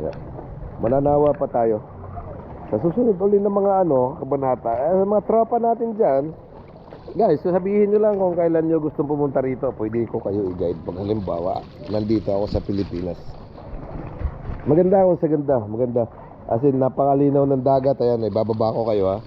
Yeah. Mananawa pa tayo sa susunod ulit ng mga kabanata. Mga tropa natin dyan, guys, sabihin nyo lang kung kailan nyo gustong pumunta rito. Pwede ko kayo i-guide. Pag halimbawa, nandito ako sa Pilipinas. Maganda ako sa ganda, maganda. As in, napakalinaw ng dagat. Ayan, ibababa ko kayo ha.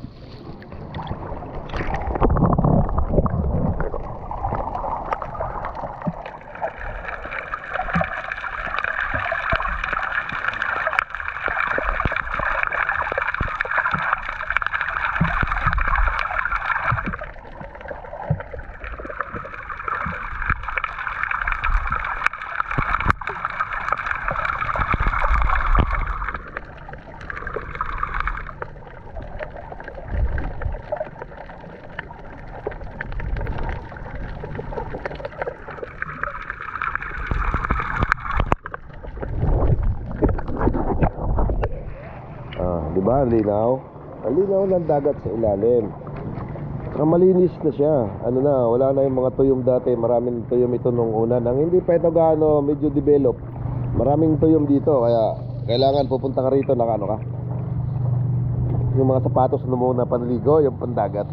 Diba? Linaw. Ang linaw ng dagat sa ilalim. Saka malinis na siya. Wala na yung mga tuyom dati. Maraming tuyom ito nung una. Nang hindi pa ito gaano medyo develop. Maraming tuyom dito. Kaya kailangan pupunta ka rito na ka. Yung mga sapatos na muna panligo, yung pandagat.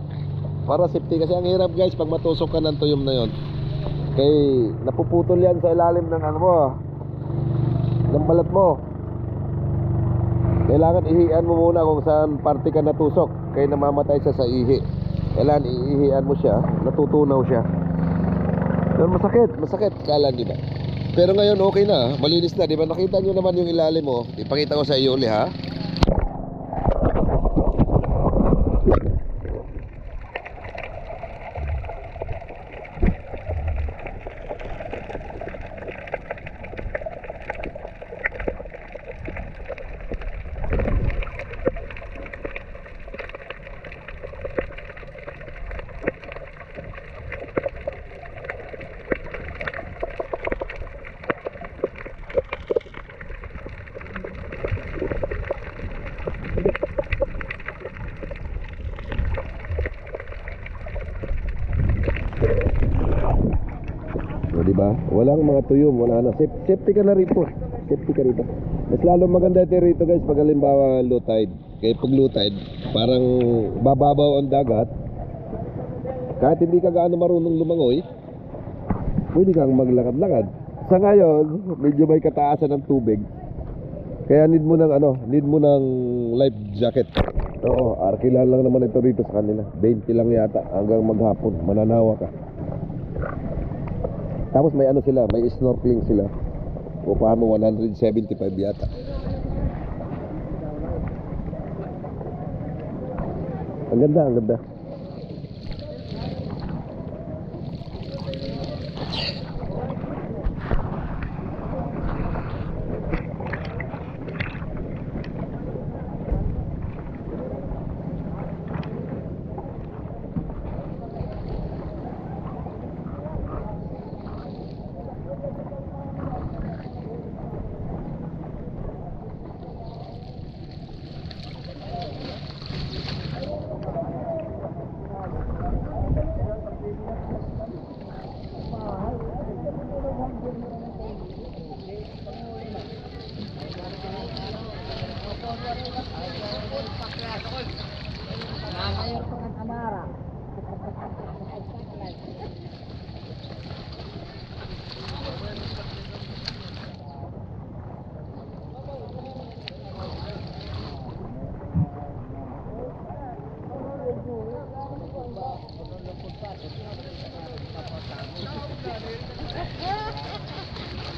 Para safety. Kasi ang hirap guys pag matusok ka ng tuyom na yon. Kaya napuputol yan sa ilalim ng ng balat mo. Kailangan ihian mo muna kung saan parte ka natusok. Kaya namamatay siya sa ihi. Kailangan ihian mo siya. Natutunaw siya. Pero masakit kala, di ba? Pero ngayon okay na, malinis na, di ba? Nakita nyo naman yung ilalim mo. Ipakita ko sa iyo ulit ha. Diba? Walang mga tuyom, wala na. Safety ka na rito. Safety ka rito. Mas lalo maganda ito rito guys pag halimbawa low tide. Kaya pag low tide, parang bababaw ang dagat. Kahit hindi ka gaano marunong lumangoy, pwede kang maglakad-lakad. Sa ngayon, medyo may kataasan ng tubig. Kaya need mo ng life jacket. Oo, arkilan lang naman ito rito sa kanila. 20 lang yata hanggang maghapon, mananawa ka. Tapos may sila, may snorkeling sila. Kukuha mo 175 yata. Ang ganda, ang ganda.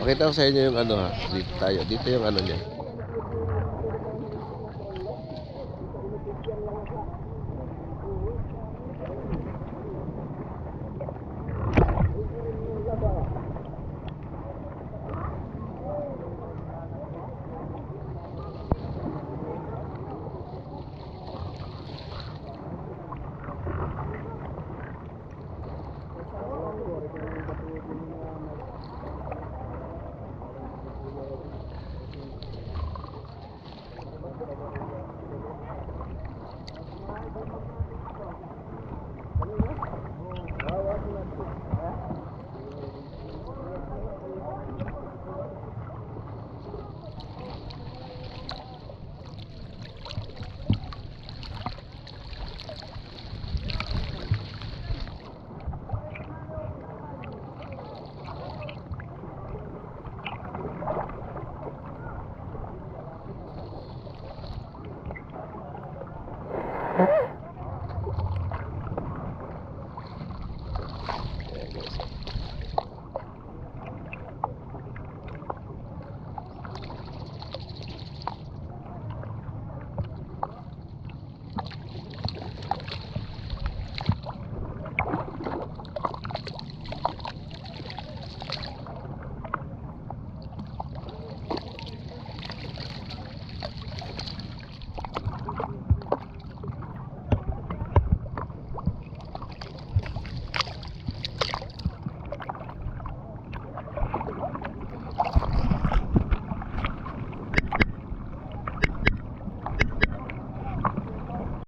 Pakita ko sa inyo yung dito tayo. Dito yung niya. Ayan.